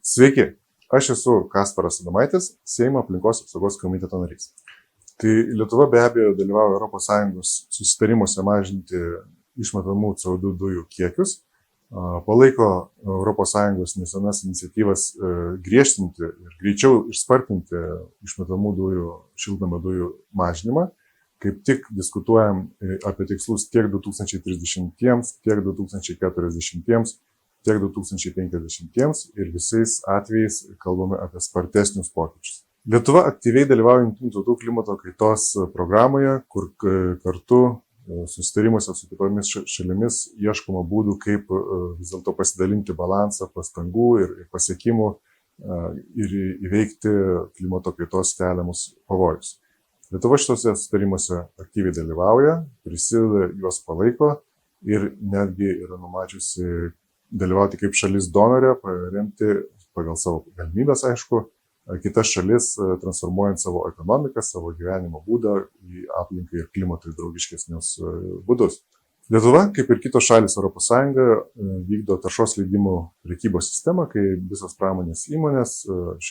Sveiki, aš esu Kasparas Adomaitis, Seimo aplinkos apsaugos komiteto narys. Tai Lietuva be abejo dalyvauja ES susitarimuose mažinti išmetamų CO2 dujų kiekius, palaiko ES nesenas iniciatyvas griežtinti ir greičiau išspartinti išmetamų dujų, šiltnamio dujų mažinimą. Kaip tik diskutuojam apie tikslus tiek 2030, tiek 2040, tiek 2050 ir visais atvejais kalbame apie spartesnius pokyčius. Lietuva aktyviai dalyvauja Jungtinių tautų klimato kaitos programoje, kur kartu susitarimuose su kitomis šalimis ieškoma būdų, kaip vis dėlto pasidalinti balansą pastangų ir pasiekimų ir įveikti klimato kaitos keliamus pavojus. Lietuva šitose susitarimuose aktyviai dalyvauja, prisideda, juos palaiko ir netgi yra numačiusi dalyvauti kaip šalis donorė, paremti pagal savo galimybės, aišku, kitas šalis, transformuojant savo ekonomiką, savo gyvenimo būdą į aplinkai ir klimatui draugiškesnius būdus. Lietuva, kaip ir kitos šalis ES, vykdo taršos leidimų prekybos sistemą, kai visos pramonės įmonės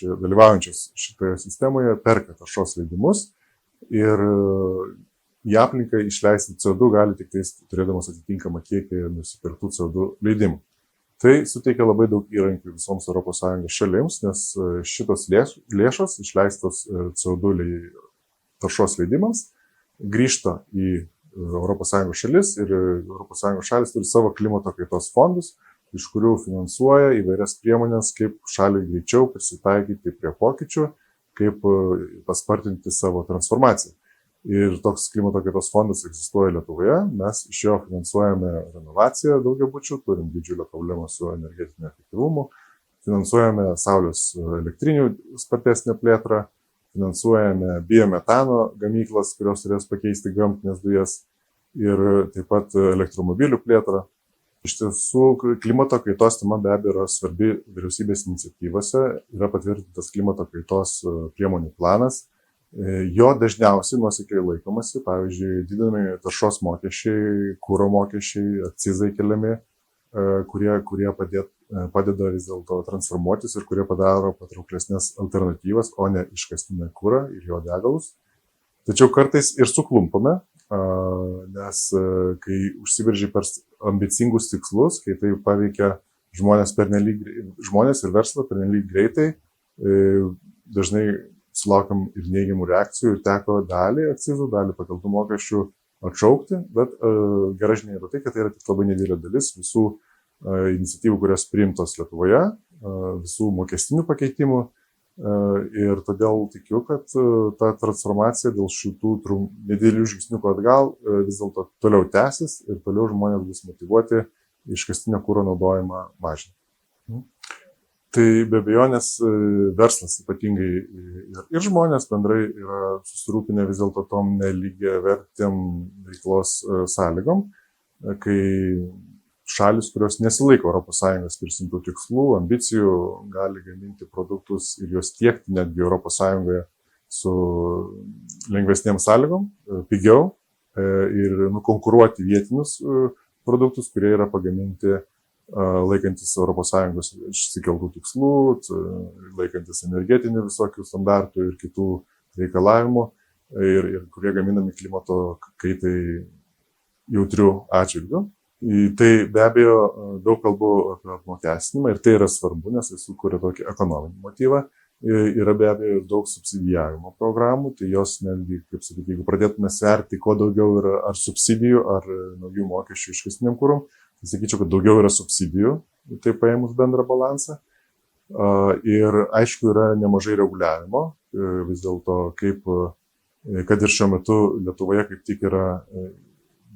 dalyvaujančios šitoje sistemoje perka taršos leidimus ir į aplinką išleisti CO2 gali tik turėdamas atitinkamą kiekį nusipirktų CO2 leidimų. Tai suteikia labai daug įrankių visoms ES šalims, nes šitos lėšos išleistos CO2 taršos leidimams grįžta į ES šalis ir ES šalis turi savo klimato kaitos fondus, iš kurių finansuoja įvairias priemonės, kaip šaliai greičiau prisitaikyti prie pokyčių, kaip paspartinti savo transformaciją. Ir toks klimato kaitos fondas egzistuoja Lietuvoje, mes iš jo finansuojame renovaciją daugiabučių, turim didžiulę problemą su energetiniu efektyvumu, finansuojame saulės elektrinių spartesnę plėtrą, finansuojame biometano gamyklas, kurios turės pakeisti gamtinės dujas ir taip pat elektromobilių plėtrą. Iš tiesų, klimato kaitos tema be abejo yra svarbi vyriausybės iniciatyvose, yra patvirtintas klimato kaitos priemonių planas. Jo dažniausiai nuosekliai laikomasi, pavyzdžiui, didinami taršos mokesčiai, kuro mokesčiai, akcizai keliami, kurie padeda vis dėlto transformuotis ir kurie padaro patrauklesnės alternatyvas, o ne iškastinę kurą ir jo degalus. Tačiau kartais ir suklumpame, nes kai užsibrėži per ambicingus tikslus, kai tai paveikia žmonės ir verslą pernelyg greitai, dažnai sulaukiam ir neigiamų reakcijų ir teko dalį akcizų, dalį pakeltų mokesčių atšaukti, bet gera žinia yra tai, kad tai yra tik labai nedidelė dalis visų iniciatyvų, kurios priimtos Lietuvoje, visų mokestinių pakeitimų ir todėl tikiu, kad ta transformacija dėl šitų nedidelių žingsniukų atgal vis dėlto toliau tęsis ir toliau žmonės bus motyvuoti iškastinio kuro naudojimą mažinti. Tai be abejonės verslas ypatingai ir žmonės bendrai yra susirūpinę vis dėlto tom nelygiavertėm veiklos sąlygom, kai šalis, kurios nesilaiko ES prisimtų tikslų, ambicijų, gali gaminti produktus ir juos tiekti netgi ES su lengvesnėm sąlygom, pigiau ir konkuruoti vietinius produktus, kurie yra pagaminti laikantis ES išsikeltų tikslų, laikantis energetinių visokių standartų ir kitų reikalavimų ir kurie gaminami klimato kaitai jautrių atžvilgių. Tai be abejo daug kalbu apie apmokestinimą ir tai yra svarbu, nes jis sukuria tokį ekonominį motyvą. Yra be abejo daug subsidijavimo programų, tai jos netgi, kaip sakyti, jeigu pradėtume sverti, kuo daugiau yra ar subsidijų, ar naujų mokesčių iškastiniam kurom, tai sakyčiau, kad daugiau yra subsidijų, tai paėmus bendrą balansą. Ir aišku, yra nemažai reguliavimo, vis dėlto, kad ir šiuo metu Lietuvoje kaip tik yra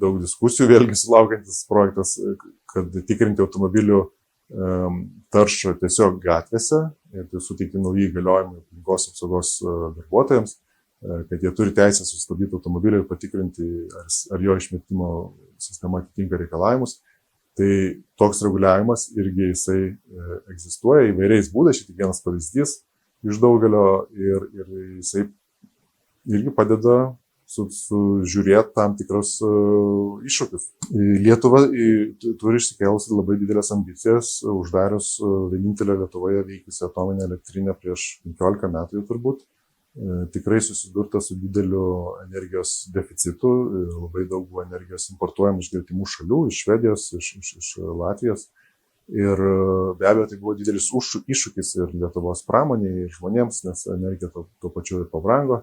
daug diskusijų, vėlgi sulaukiantis projektas, kad tikrinti automobilių taršą tiesiog gatvėse ir tai suteikti nauji įgaliojimai aplinkos apsaugos darbuotojams, kad jie turi teisę sustabdyti automobilį ir patikrinti, ar jo išmetimo sistema atitinka reikalavimus. Tai toks reguliavimas irgi jisai egzistuoja įvairiais būdais, šitik vienas pavyzdys iš daugelio ir jisai irgi padeda sužiūrėti tam tikrus iššūkius. Lietuva turi išsikėlusi labai didelės ambicijas, uždarius vienintelę Lietuvoje veikusią atominę elektrinę prieš 15 metų jau turbūt. Tikrai susidurta su dideliu energijos deficitu, labai daug buvo energijos importuojama iš gretimų šalių, iš Švedijos, iš Latvijos. Ir be abejo, tai buvo didelis iššūkis ir Lietuvos pramoniai, ir žmonėms, nes energija tuo pačiu ir pabrango.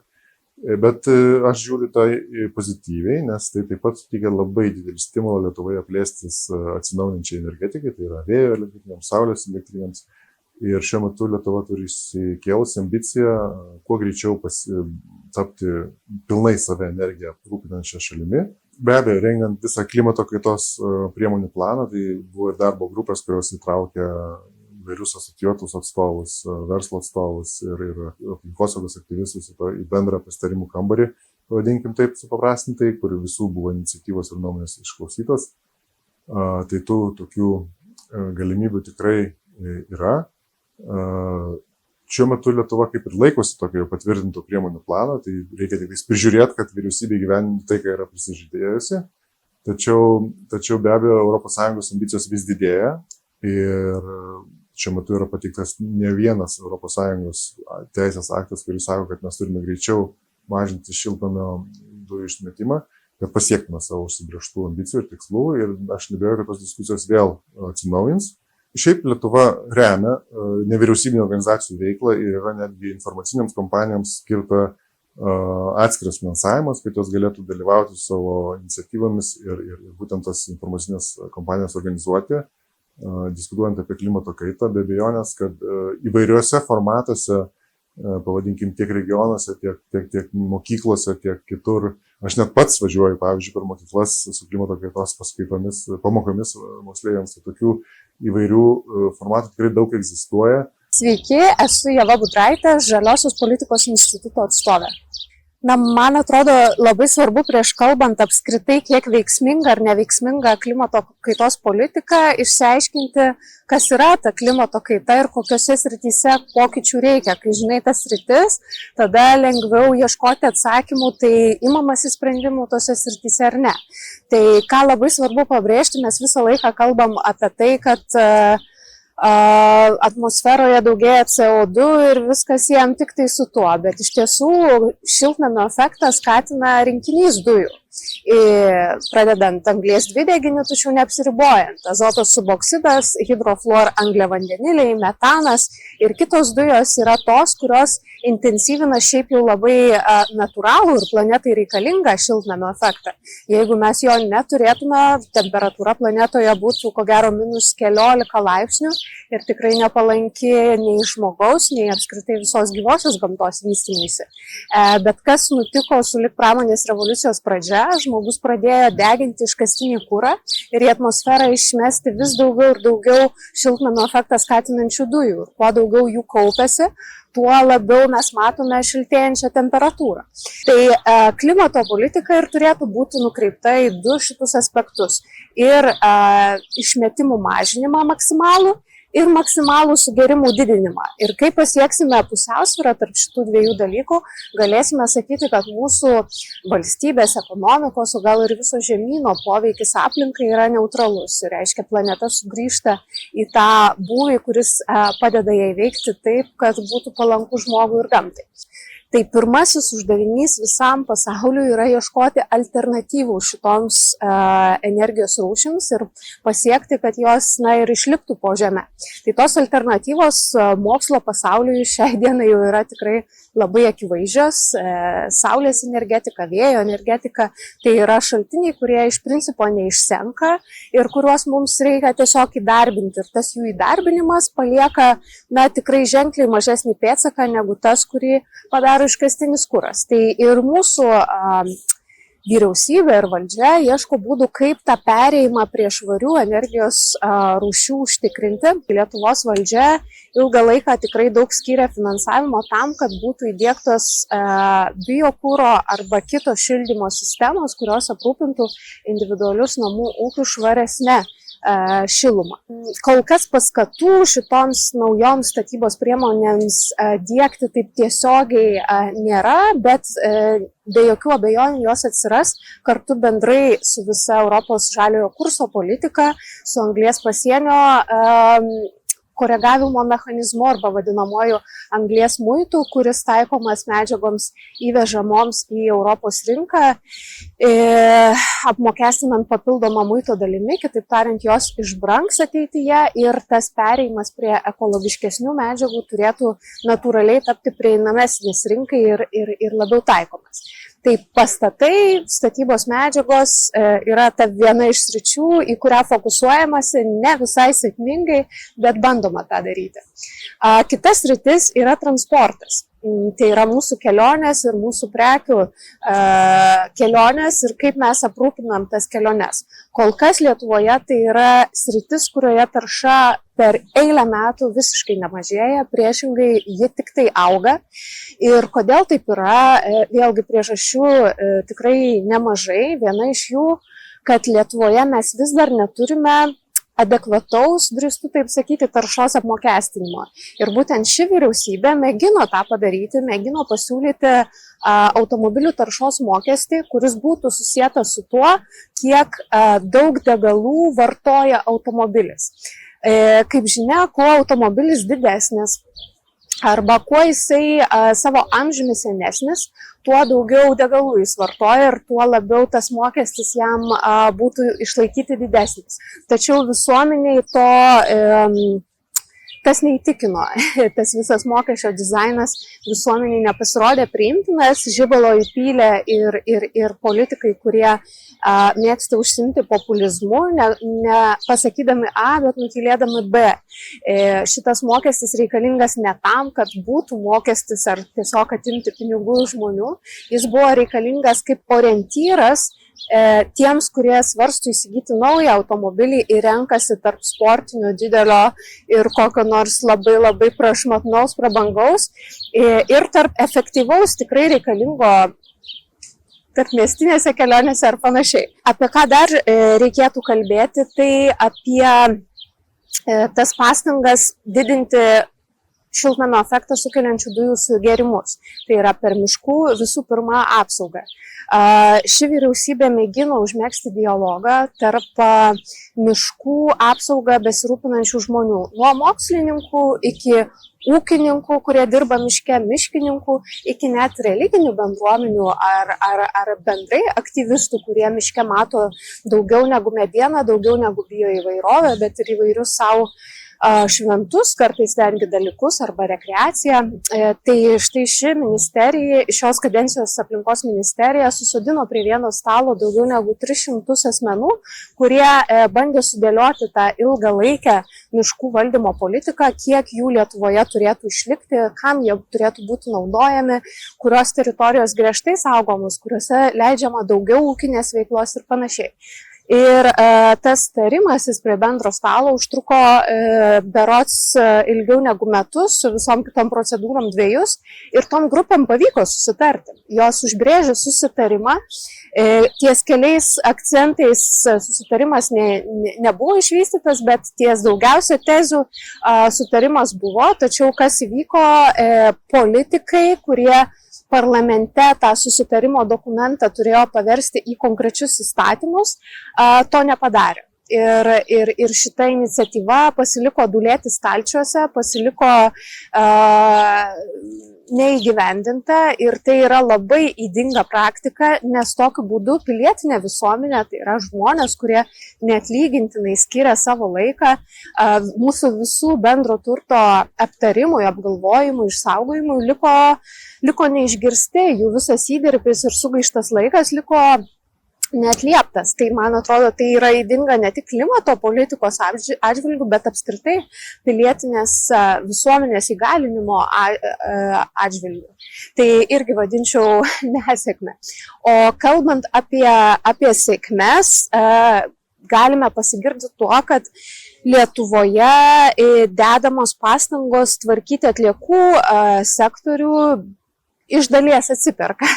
Bet aš žiūriu tai pozityviai, nes tai taip pat suteikia labai didelį stimulą Lietuvoje plėstis atsinaujinančiai energetikai, tai yra vėjo elektrinėms, saulės elektrinėms. Ir šiuo metu Lietuva turi įsikėlusi ambiciją kuo greičiau tapti pilnai save energiją aprūpinančią šalimi. Be abejo, rengiant visą klimato kaitos priemonių planą, tai buvo ir darbo grupės, kurios įtraukė vairius asocijuotus atstovus, verslo atstovus ir aplinkosaugos aktyvistus į bendrą pasitarimų kambarį, pavadinkim taip supaprastintai, kur visų buvo iniciatyvos ir nuomonės išklausytos. Tai tų tokių galimybių tikrai yra. Šiuo metu Lietuva kaip ir laikosi tokio patvirtinto priemonių plano, tai reikia tik prižiūrėti, kad vyriausybė gyvenintų tai, ką yra prisižadėjusi. Tačiau be abejo ES ambicijos vis didėja ir šiuo metu yra pateiktas ne vienas ES teisės aktas, kuris sako, kad mes turime greičiau mažinti šiltnamio dujų išmetimą, kad pasiektume savo užsibrėžtų ambicijų ir tikslų. Ir aš neabejoju, kad tos diskusijos vėl atsinaujins. Šiaip Lietuva remia nevyriausybinių organizacijų veiklą ir yra netgi informacinėms kompanijoms skirta atskiras finansavimas, kad jos galėtų dalyvauti savo iniciatyvomis ir būtent tas informacinės kompanijas organizuoti, diskutuojant apie klimato kaitą. Be abejonės, kad įvairiuose formatuose, pavadinkim, tiek regionuose, tiek mokyklose, tiek kitur. Aš net pats važiuoju, pavyzdžiui, per mokyklas su klimato kaitos pamokomis moksleiviams, tai tokių įvairių formatų tikrai daug egzistuoja. Sveiki, esu Ieva Budraitė, Žaliosios politikos instituto atstovė. Man atrodo labai svarbu prieš kalbant apskritai, kiek veiksminga ar neveiksminga klimato kaitos politika, išsiaiškinti, kas yra ta klimato kaita ir kokiose srityse pokyčių reikia. Kai žinai tas sritis, tada lengviau ieškoti atsakymų, tai imamasi sprendimų tose srityse ar ne. Tai ką labai svarbu pabrėžti, mes visą laiką kalbam apie tai, kad atmosferoje daugėja CO2 ir viskas jam tik tai su tuo, bet iš tiesų šiltnamio efektą skatina rinkinys dujų. Pradedant anglies dvideginiu, tačiau neapsiribojant. Azoto suboksidas, hidrofluorangliavandeniliai, metanas ir kitos dujos yra tos, kurios intensyvina šiaip jau labai natūralų ir planetai reikalingą šiltnamio efektą. Jeigu mes jo neturėtume, temperatūra planetoje būtų ko gero minus keliolika laipsnių ir tikrai nepalanki nei žmogaus, nei apskritai visos gyvosios gamtos vystymuisi. Bet kas nutiko su lig pramonės revoliucijos pradžia? Žmogus pradėjo deginti iškastinį kurą ir į atmosferą išmesti vis daugiau ir daugiau šiltnamio efektą skatinančių dujų. Kuo daugiau jų kaupiasi, tuo labiau mes matome šiltėjančią temperatūrą. Tai klimato politika ir turėtų būti nukreipta į du šitus aspektus. Ir išmetimų mažinimą maksimalų ir maksimalų sugerimų didinimą. Ir kai pasieksime pusiausvyrą tarp šitų dviejų dalykų, galėsime sakyti, kad mūsų valstybės ekonomikos, o gal ir viso žemyno poveikis aplinkai yra neutralus. Ir reiškia, planeta sugrįžta į tą būvį, kuris padeda jai veikti taip, kad būtų palanku žmogui ir gamtai. Tai pirmasis uždavinys visam pasauliu yra ieškoti alternatyvų šitoms energijos rūšims ir pasiekti, kad jos ir išliktų po žeme. Tai tos alternatyvos mokslo pasauliui šiai dienai jau yra tikrai labai akivaizdžios. Saulės energetika, vėjo energetika, tai yra šaltiniai, kurie iš principo neišsenka ir kuriuos mums reikia tiesiog įdarbinti. Ir tas jų įdarbinimas palieka tikrai ženkliai mažesnį pėdsaką negu tas, kurį padaro iškastinis kuras. Tai ir mūsų vyriausybė ir valdžia ieško būdų, kaip tą perėjimą prie švarių energijos rūšių užtikrinti. Lietuvos valdžia ilgą laiką tikrai daug skiria finansavimo tam, kad būtų įdiegtos biokuro arba kitos šildymo sistemos, kurios aprūpintų individualius namų ūkius švaresne šilumą. Kol kas paskatų šitoms naujoms statybos priemonėms diegti taip tiesiogiai nėra, bet be jokių abejonių jos atsiras kartu bendrai su visa Europos žaliojo kurso politika, su anglies pasienio koregavimo mechanizmu arba vadinamoju anglies muitu, kuris taikomas medžiagoms įvežamoms į Europos rinką, apmokestinant papildomą muito dalimi, kitaip tariant, jos išbrangs ateityje ir tas pereimas prie ekologiškesnių medžiagų turėtų natūraliai tapti prieinamesnis rinkai ir labiau taikomas. Tai pastatai, statybos medžiagos yra ta viena iš sričių, į kurią fokusuojamasi ne visai sėkmingai, bet bandoma tą daryti. Kitas sritis yra transportas. Tai yra mūsų kelionės ir mūsų prekių kelionės ir kaip mes aprūpinam tas keliones. Kol kas Lietuvoje tai yra sritis, kurioje tarša per eilę metų visiškai nemažėja, priešingai ji tik tai auga. Ir kodėl taip yra, vėlgi priežasčių tikrai nemažai. Viena iš jų, kad Lietuvoje mes vis dar neturime adekvataus, drįstu taip sakyti, taršos apmokestinimo. Ir būtent ši vyriausybė mėgino tą padaryti, mėgino pasiūlyti automobilių taršos mokestį, kuris būtų susietas su tuo, kiek daug degalų vartoja automobilis. Kaip žinia, kuo automobilis didesnis arba kuo jisai savo amžiumi senesnis, tuo daugiau degalų jis vartoja ir tuo labiau tas mokestis jam būtų išlaikyti didesnis. Tačiau visuomeniai tas neįtikino, tas visas mokesčio dizainas visuomeniai nepasirodė priimtinas, žibalo įpylė ir politikai, kurie mėgsta užsiimti populizmu, ne pasakydami A, bet nutylėdami B. Šitas mokestis reikalingas ne tam, kad būtų mokestis ar tiesiog atimti pinigų iš žmonių, jis buvo reikalingas kaip orientyras tiems, kurie svarsto įsigyti naują automobilį ir renkasi tarp sportinio didelio ir kokio nors labai prašmatnaus, prabangaus ir tarp efektyvaus, tikrai reikalingo tarp miestinėse kelionėse ar panašiai. Apie ką dar reikėtų kalbėti, tai apie tas pastangas didinti šiltnamio efektą sukeliančių dujų sugėrimus. Tai yra per miškų visų pirma apsaugą. Ši vyriausybė mėgino užmegzti dialogą tarp miškų apsaugą besirūpinančių žmonių. Nuo mokslininkų iki ūkininkų, kurie dirba miške, miškininkų, iki net religinių bendruomenių ar bendrai aktyvistų, kurie miške mato daugiau negu medieną, daugiau negu bioįvairovę, bet ir įvairius savo šventus, kartais netgi dalykus arba rekreaciją. Tai štai ši ministerija, šios kadencijos aplinkos ministerija susodino prie vieno stalo daugiau negu 300 asmenų, kurie bandė sudėlioti tą ilgalaikę miškų valdymo politiką, kiek jų Lietuvoje turėtų išlikti, kam jie turėtų būti naudojami, kurios teritorijos griežtai saugomos, kuriuose leidžiama daugiau ūkinės veiklos ir panašiai. Ir tas tarimasis prie bendro stalo užtruko berods ilgiau negu metus, su visom kitom procedūrom 2, ir tom grupėm pavyko susitarti. Jos užbrėžė susitarimą, ties keliais akcentais susitarimas nebuvo išvystytas, bet ties daugiausia tezių sutarimas buvo, tačiau kas įvyko, politikai, kurie parlamente tą susitarimo dokumentą turėjo paversti į konkrečius įstatymus, to nepadarė. Ir šita iniciatyva pasiliko dūlėti stalčiuose, pasiliko neįgyvendinta ir tai yra labai ydinga praktika, nes tokiu būdu pilietinė visuomenė, tai yra žmonės, kurie neatlygintinai skiria savo laiką mūsų visų bendro turto aptarimui, apgalvojimui, išsaugojimui, liko neišgirsti, jų visas įdirbis ir sugaištas laikas liko neatlieptas. Tai, man atrodo, tai yra ydinga ne tik klimato politikos atžvilgių, bet apskritai pilietinės visuomenės įgalinimo atžvilgių. Tai irgi vadinčiau nesėkmę. O kalbant apie sėkmes, galime pasigirti tuo, kad Lietuvoje dedamos pastangos tvarkyti atliekų sektorių iš dalies atsiperka.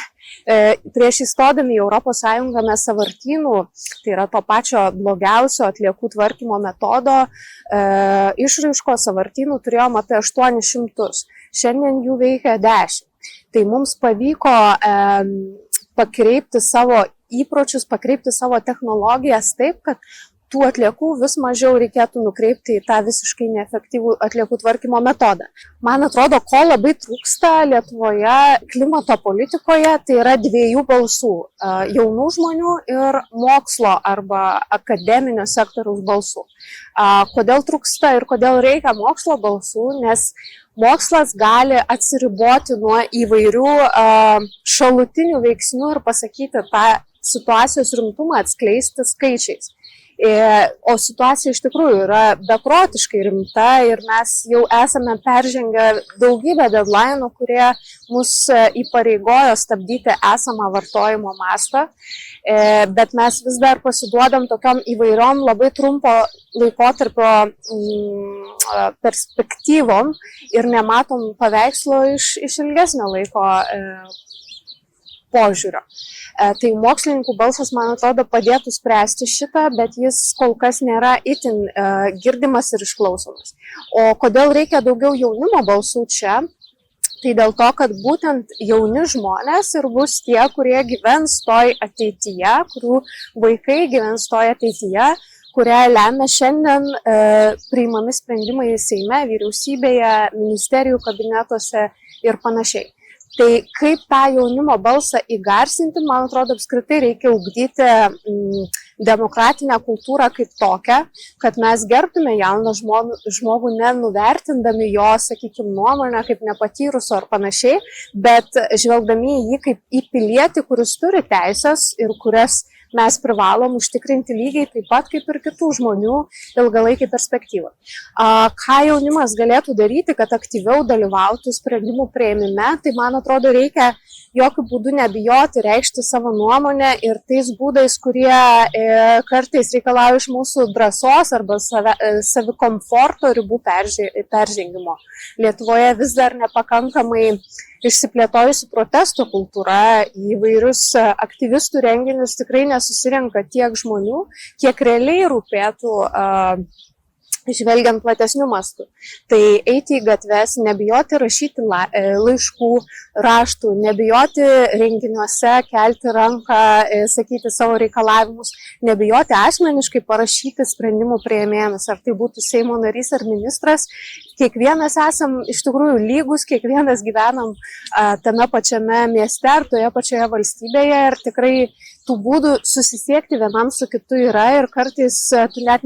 Prieš įstodami į ES mes sąvartynų, tai yra to pačio blogiausio atliekų tvarkymo metodo, išraiškos sąvartynų turėjom apie 800. Šiandien jų veikia 10. Tai mums pavyko pakreipti savo įpročius, pakreipti savo technologijas taip, kad tų atliekų vis mažiau reikėtų nukreipti į tą visiškai neefektyvų atliekų tvarkymo metodą. Man atrodo, ko labai trūksta Lietuvoje klimato politikoje, tai yra 2 balsų - jaunų žmonių ir mokslo arba akademinio sektoriaus balsų. Kodėl trūksta ir kodėl reikia mokslo balsų, nes mokslas gali atsiriboti nuo įvairių šalutinių veiksnių ir pasakyti tą situacijos rimtumą, atskleisti skaičiais. O situacija iš tikrųjų yra beprotiškai rimta ir mes jau esame peržengę daugybę deadline'ų, kurie mus įpareigojo stabdyti esamą vartojimo mastą, bet mes vis dar pasiduodam tokiom įvairiom labai trumpo laikotarpio perspektyvom ir nematom paveikslo iš ilgesnio laiko požiūrio. Tai mokslininkų balsas, man atrodo, padėtų spręsti šitą, bet jis kol kas nėra itin girdimas ir išklausomas. O kodėl reikia daugiau jaunimo balsų čia? Tai dėl to, kad būtent jauni žmonės ir bus tie, kurie gyvens toj ateityje, kurių vaikai gyvens toj ateityje, kurią lemia šiandien priimami sprendimai Seime, vyriausybėje, ministerijų kabinetuose ir panašiai. Tai kaip tą jaunimo balsą įgarsinti, man atrodo, apskritai reikia ugdyti demokratinę kultūrą kaip tokią, kad mes gerbtume jauną žmogų nenuvertindami jo, sakykime, nuomonę kaip nepatyrusio ar panašiai, bet žvelgdami į jį kaip į pilietį, kuris turi teisės ir kurias mes privalom užtikrinti lygiai taip pat kaip ir kitų žmonių ilgalaikį perspektyvą. Ką jaunimas galėtų daryti, kad aktyviau dalyvautų sprendimų priėmime, tai man atrodo reikia jokių būdų nebijoti reikšti savo nuomonę ir tais būdais, kurie kartais reikalauja iš mūsų drąsos arba savikomforto ribų peržengimo. Lietuvoje vis dar nepakankamai išsiplėtojusi protesto kultūra, į įvairius aktyvistų renginius tikrai nesusirenka tiek žmonių, kiek realiai rūpėtų žvelgiant platesnių mastų. Tai eiti į gatves, nebijoti rašyti laiškų, raštų, nebijoti renginiuose, kelti ranką, sakyti savo reikalavimus, nebijoti asmeniškai parašyti sprendimų priėmėjams, ar tai būtų Seimo narys ar ministras. Kiekvienas esam iš tikrųjų lygus, kiekvienas gyvenam tame pačiame mieste ar toje pačioje valstybėje ir tikrai tų būdų susisiekti vienam su kitu yra ir kartais tu net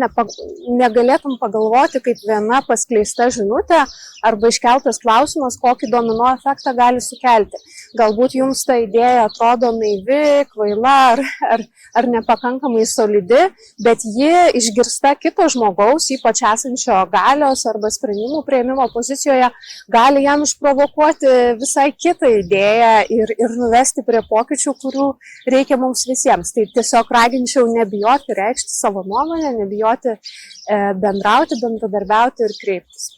negalėtum pagalvoti, kaip viena paskleista žinutė arba iškeltas klausimas, kokį domino efektą gali sukelti. Galbūt jums ta idėja atrodo naivi, kvaila ar nepakankamai solidi, bet ji išgirsta kito žmogaus, ypač esančio galios arba sprendimų priėmimo pozicijoje, gali jam išprovokuoti visai kitą idėją ir nuvesti prie pokyčių, kurių reikia mums visiems. Tai tiesiog raginčiau nebijoti reikšti savo nuomonę, nebijoti bendrauti, bendradarbiauti ir kreiptis.